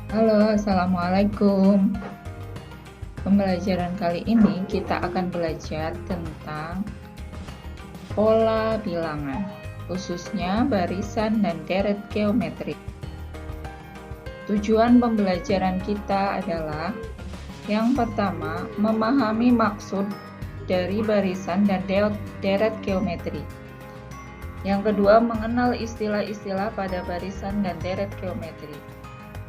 Halo, Assalamualaikum. Pembelajaran kali ini kita akan belajar tentang pola bilangan, khususnya barisan dan deret geometri. Tujuan pembelajaran kita adalah yang pertama, memahami maksud dari barisan dan deret geometri. Yang kedua, mengenal istilah-istilah pada barisan dan deret geometri.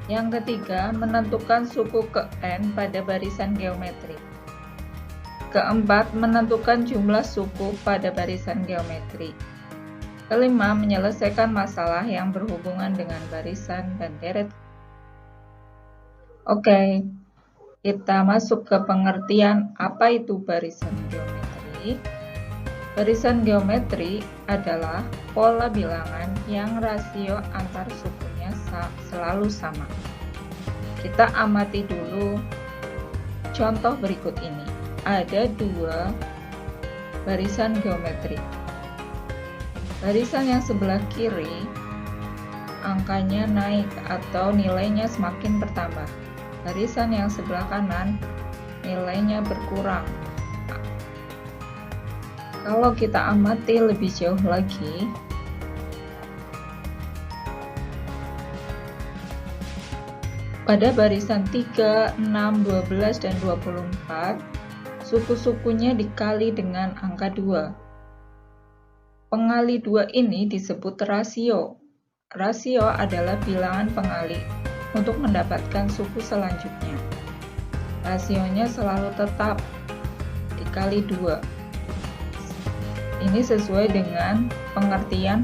Yang ketiga, menentukan suku ke N pada barisan geometri. Keempat, menentukan jumlah suku pada barisan geometri. Kelima, menyelesaikan masalah yang berhubungan dengan barisan dan deret. Oke, kita masuk ke pengertian apa itu barisan geometri. Barisan geometri adalah pola bilangan yang rasio antar sukunya selalu sama. Kita amati dulu contoh berikut ini. Ada dua barisan geometri. Barisan yang sebelah kiri, angkanya naik atau nilainya semakin bertambah. Barisan yang sebelah kanan, nilainya berkurang. Kalau kita amati lebih jauh lagi, pada barisan 3, 6, 12, dan 24, suku-sukunya dikali dengan angka 2. Pengali 2 ini disebut rasio. Rasio adalah bilangan pengali untuk mendapatkan suku selanjutnya. Rasionya selalu tetap dikali 2. Ini sesuai dengan pengertian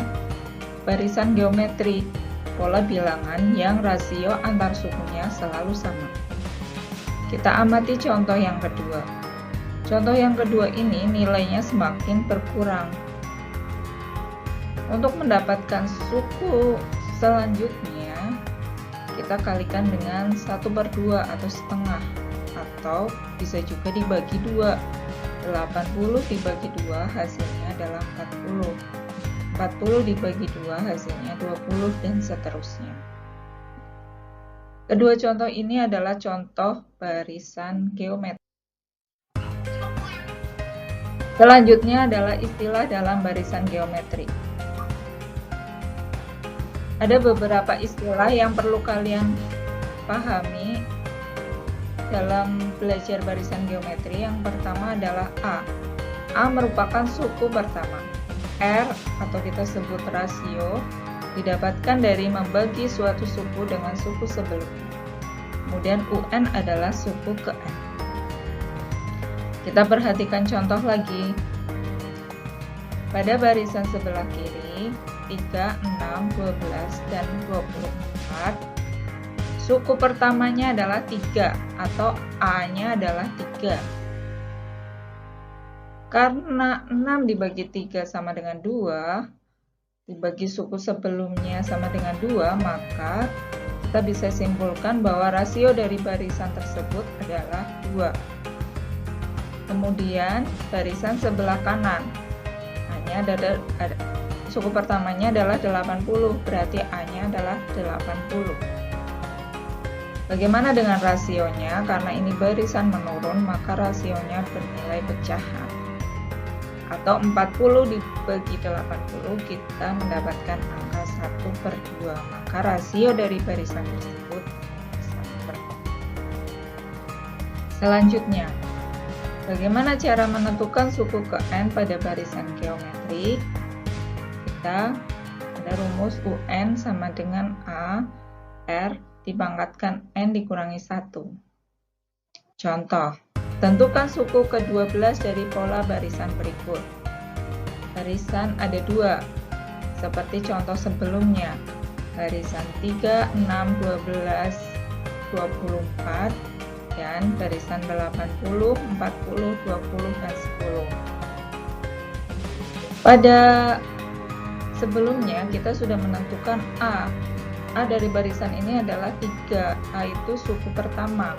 barisan geometri, pola bilangan yang rasio antar sukunya selalu sama. Kita amati contoh yang kedua. Contoh yang kedua ini nilainya semakin berkurang. Untuk mendapatkan suku selanjutnya, kita kalikan dengan 1/2 atau setengah, atau bisa juga dibagi 2. 80 dibagi 2 hasilnya adalah 40. 40 dibagi 2 hasilnya 20 dan seterusnya. Kedua contoh ini adalah contoh barisan geometri. Selanjutnya adalah istilah dalam barisan geometri. Ada beberapa istilah yang perlu kalian pahami dalam belajar barisan geometri. Yang pertama adalah A. A merupakan suku pertama. R atau kita sebut rasio didapatkan dari membagi suatu suku dengan suku sebelumnya. Kemudian UN adalah suku ke N. Kita perhatikan contoh lagi. Pada barisan sebelah kiri 3, 6, 12, dan 24, suku pertamanya adalah 3 atau A-nya adalah 3. Karena 6 dibagi 3 sama dengan 2, dibagi suku sebelumnya sama dengan 2, maka kita bisa simpulkan bahwa rasio dari barisan tersebut adalah 2. Kemudian barisan sebelah kanan, A-nya ada suku pertamanya adalah 80, berarti A-nya adalah 80. Bagaimana dengan rasionya? Karena ini barisan menurun, maka rasionya bernilai pecahan. Atau 40 dibagi 80, kita mendapatkan angka 1/2. Maka rasio dari barisan tersebut 1/2. Selanjutnya, bagaimana cara menentukan suku ke N pada barisan geometri? Kita ada rumus UN sama dengan A, R dipangkatkan N dikurangi 1. Contoh, tentukan suku ke-12 dari pola barisan berikut. Barisan ada 2, seperti contoh sebelumnya. Barisan 3, 6, 12, 24, dan barisan 80, 40, 20, dan 10. Pada sebelumnya kita sudah menentukan A. A dari barisan ini adalah 3. A itu suku pertama.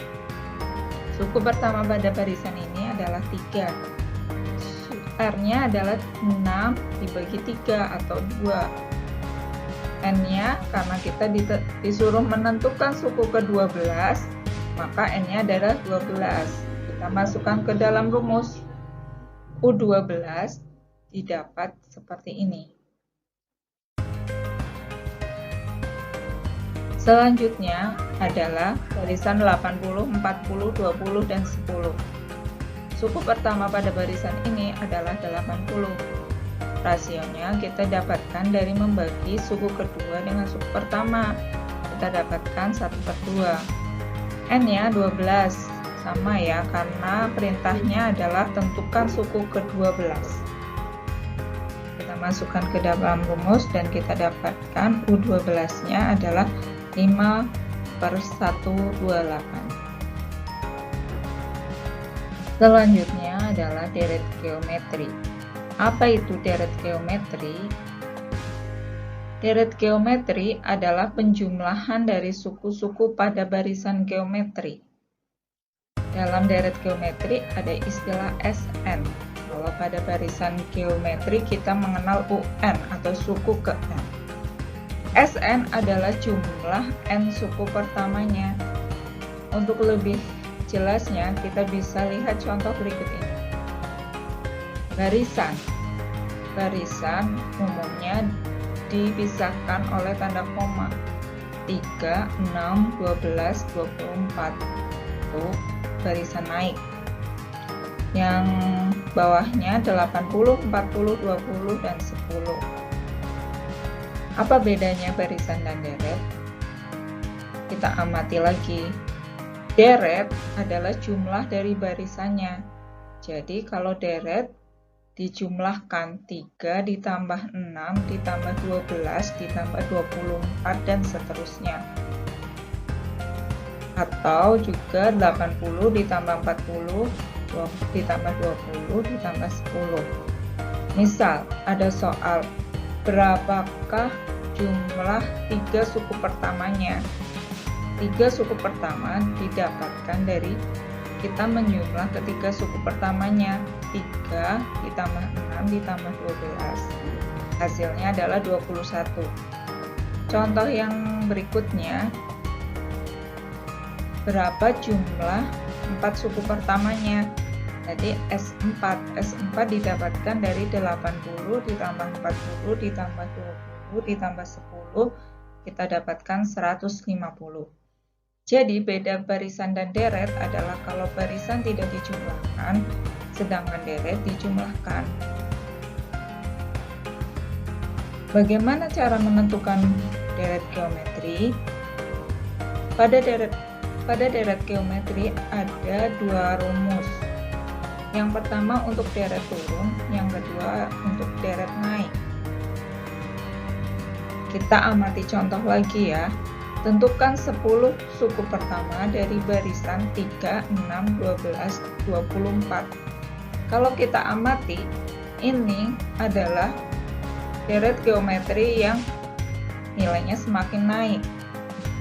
Suku pertama pada barisan ini adalah 3. R-nya adalah 6 dibagi 3 atau 2. N-nya karena kita disuruh menentukan suku ke-12, maka N-nya adalah 12. Kita masukkan ke dalam rumus. U12 didapat seperti ini. Selanjutnya adalah barisan 80, 40, 20, dan 10. Suku pertama pada barisan ini adalah 80. Rasionya kita dapatkan dari membagi suku kedua dengan suku pertama. Kita dapatkan 1/2. N-nya 12. Sama ya, karena perintahnya adalah tentukan suku ke-12. Kita masukkan ke dalam rumus dan kita dapatkan U12-nya adalah 5/128. Selanjutnya adalah deret geometri. Apa itu deret geometri? Deret geometri adalah penjumlahan dari suku-suku pada barisan geometri. Dalam deret geometri ada istilah SN. Kalau pada barisan geometri kita mengenal UN atau suku ke N. SN adalah jumlah N suku pertamanya. Untuk lebih jelasnya kita bisa lihat contoh berikut ini. Barisan. Barisan umumnya dipisahkan oleh tanda koma. 3, 6, 12, 24. Itu barisan naik. Yang bawahnya 80, 40, 20, dan 10. Apa bedanya barisan dan deret? Kita amati lagi. Deret adalah jumlah dari barisannya. Jadi kalau deret dijumlahkan 3 ditambah 6 ditambah 12 ditambah 24 dan seterusnya. Atau juga 80 ditambah 40 ditambah 20 ditambah 10. Misal ada soal, berapakah jumlah 3 suku pertamanya? 3 suku pertama didapatkan dari kita menjumlah ketiga suku pertamanya. 3 ditambah 6 ditambah 12. Hasilnya adalah 21. Contoh yang berikutnya, berapa jumlah 4 suku pertamanya? Jadi S4 didapatkan dari 80 ditambah 40 ditambah 20 ditambah 10, kita dapatkan 150. Jadi beda barisan dan deret adalah kalau barisan tidak dijumlahkan, sedangkan deret dijumlahkan. Bagaimana cara menentukan deret geometri? Pada deret geometri ada 2 rumus. Yang pertama untuk deret turun, yang kedua untuk deret naik. Kita amati contoh lagi ya. Tentukan 10 suku pertama dari barisan 3, 6, 12, 24. Kalau kita amati, ini adalah deret geometri yang nilainya semakin naik.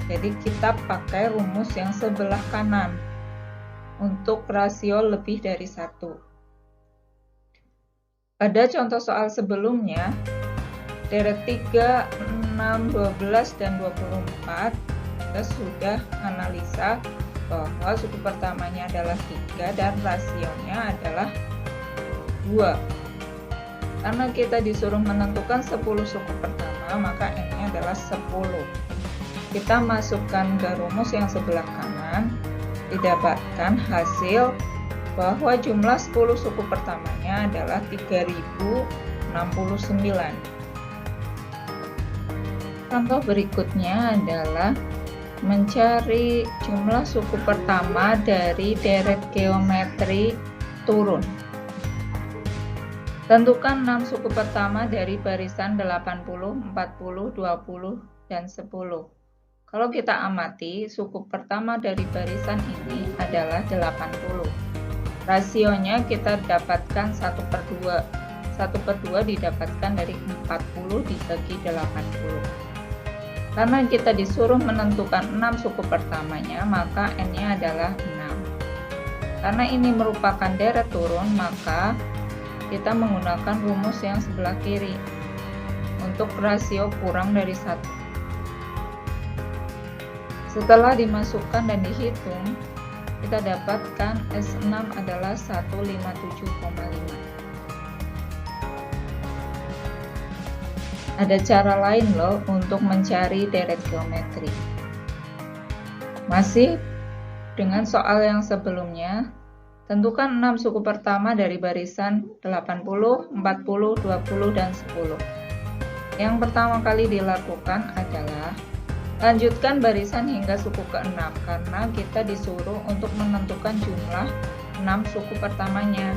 Jadi kita pakai rumus yang sebelah kanan untuk rasio lebih dari 1. Pada contoh soal sebelumnya, deret 3, 6, 12, dan 24, kita sudah analisa bahwa suku pertamanya adalah 3 dan rasionya adalah 2. Karena kita disuruh menentukan 10 suku pertama, maka N-nya adalah 10. Kita masukkan ke rumus yang sebelah kanan, didapatkan hasil bahwa jumlah 10 suku pertamanya adalah 3069. Contoh berikutnya adalah mencari jumlah suku pertama dari deret geometri turun. Tentukan 6 suku pertama dari barisan 80, 40, 20, dan 10. Kalau kita amati, suku pertama dari barisan ini adalah 80. Rasionya kita dapatkan 1/2. 1/2 didapatkan dari 40 dibagi 80. Karena kita disuruh menentukan 6 suku pertamanya, maka N-nya adalah 6. Karena ini merupakan deret turun, maka kita menggunakan rumus yang sebelah kiri. untuk rasio kurang dari 1. Setelah dimasukkan dan dihitung, kita dapatkan S6 adalah 157,5. Ada cara lain loh untuk mencari deret geometri. Masih dengan soal yang sebelumnya, tentukan 6 suku pertama dari barisan 80, 40, 20, dan 10. Yang pertama kali dilakukan adalah lanjutkan barisan hingga suku ke-6 karena kita disuruh untuk menentukan jumlah 6 suku pertamanya.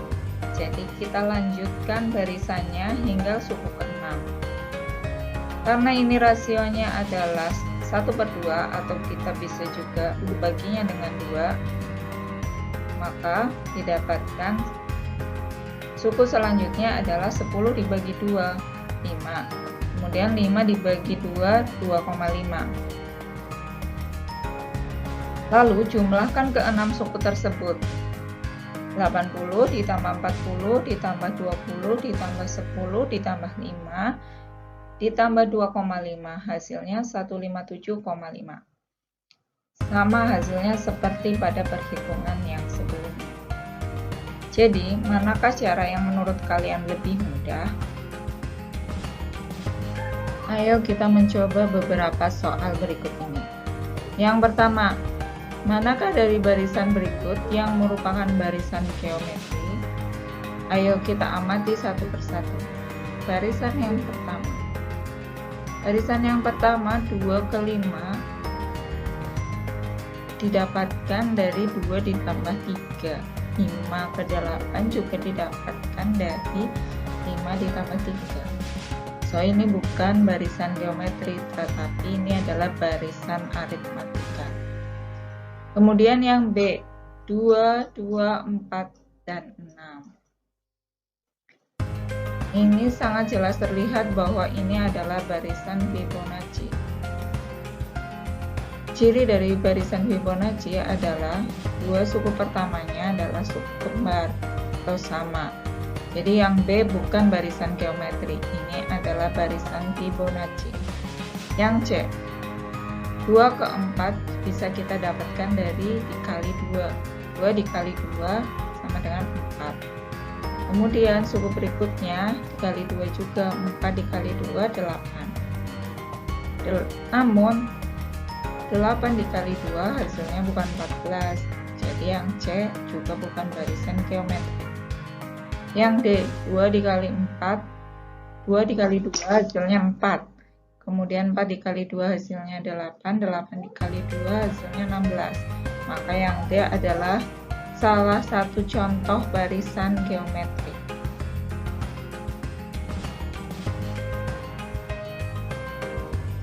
Jadi kita lanjutkan barisannya hingga suku ke-6. Karena ini rasionya adalah 1/2 atau kita bisa juga baginya dengan 2, maka didapatkan suku selanjutnya adalah 10 dibagi 2, 5. Kemudian 5 dibagi 2, 2,5. Lalu jumlahkan ke-6 suku tersebut. 80 ditambah 40 ditambah 20 ditambah 10 ditambah 5 ditambah 2,5, hasilnya 157,5. Sama hasilnya seperti pada perhitungan yang sebelumnya. Jadi, manakah cara yang menurut kalian lebih mudah? Ayo kita mencoba beberapa soal berikut ini. Yang pertama, manakah dari barisan berikut yang merupakan barisan geometri? Ayo kita amati satu persatu. Barisan yang pertama. Barisan yang pertama 2/5 didapatkan dari 2 ditambah 3. 5/8 juga didapatkan dari 5 ditambah 3. So ini bukan barisan geometri, tetapi ini adalah barisan aritmatika. Kemudian yang B, 2, 2, 4, dan 6. Ini sangat jelas terlihat bahwa ini adalah barisan Fibonacci. Ciri dari barisan Fibonacci adalah 2 suku pertamanya adalah suku kembar atau sama. Jadi yang B bukan barisan geometri, ini adalah barisan Fibonacci. Yang C, 2/4 bisa kita dapatkan dari dikali 2. 2 dikali 2 sama dengan 4. Kemudian suku berikutnya dikali 2 juga, 4 dikali 2, 8. Namun 8 dikali 2 hasilnya bukan 14. Jadi yang C juga bukan barisan geometri. Yang D, 2 dikali 4, 2 dikali 2 hasilnya 4. Kemudian 4 dikali 2 hasilnya 8, 8 dikali 2 hasilnya 16. Maka yang D adalah salah satu contoh barisan geometri.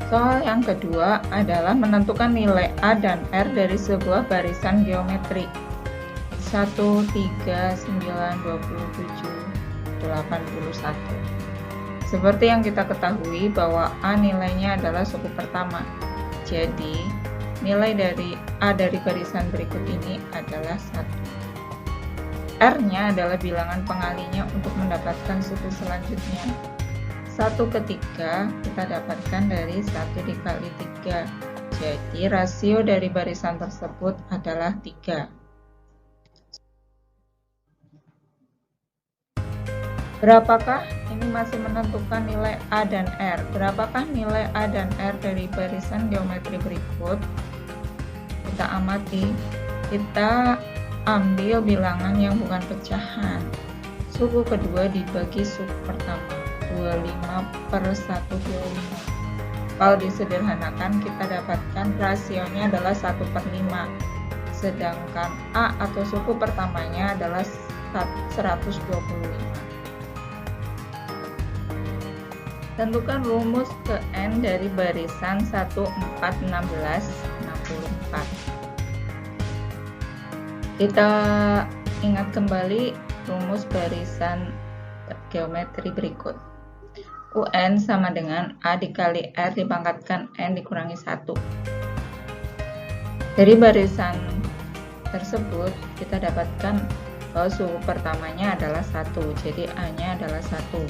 Soal yang kedua adalah menentukan nilai A dan R dari sebuah barisan geometri. 1, 3, 9, 27, 81. Seperti yang kita ketahui bahwa A nilainya adalah suku pertama. Jadi, nilai dari A dari barisan berikut ini adalah 1. R-nya adalah bilangan pengalinya untuk mendapatkan suku selanjutnya. 1/3 kita dapatkan dari 1 dikali 3. Jadi rasio dari barisan tersebut adalah 3. Berapakah? Ini masih menentukan nilai A dan R. Berapakah nilai A dan R dari barisan geometri berikut? Kita amati. Kita ambil bilangan yang bukan pecahan. Suku kedua dibagi suku pertama. 25/125. Kalau disederhanakan kita dapatkan rasionya adalah 1/5. Sedangkan A atau suku pertamanya adalah 125. Tentukan rumus ke N dari barisan 1, 4, 16, 64. Kita ingat kembali rumus barisan geometri berikut. UN sama dengan A dikali R dipangkatkan N dikurangi 1. Dari barisan tersebut kita dapatkan bahwa suku pertamanya adalah 1, jadi A-nya adalah 1.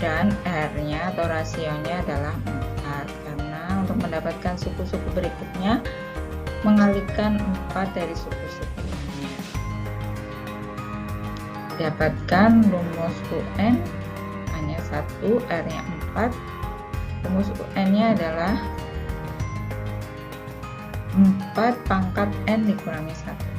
dan R-nya atau rasionya adalah 4, karena untuk mendapatkan suku-suku berikutnya mengalihkan 4 dari suku-suku lainnya. Dapatkan rumus UN hanya 1, R-nya 4. Rumus UN-nya adalah 4 pangkat N dikurangi 1.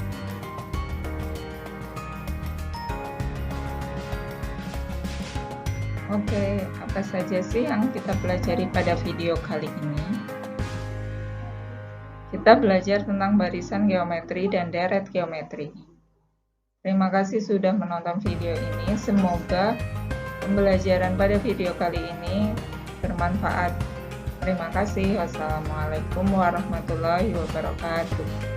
Oke, apa saja sih yang kita pelajari pada video kali ini? Kita belajar tentang barisan geometri dan deret geometri. Terima kasih sudah menonton video ini. Semoga pembelajaran pada video kali ini bermanfaat. Terima kasih. Wassalamualaikum warahmatullahi wabarakatuh.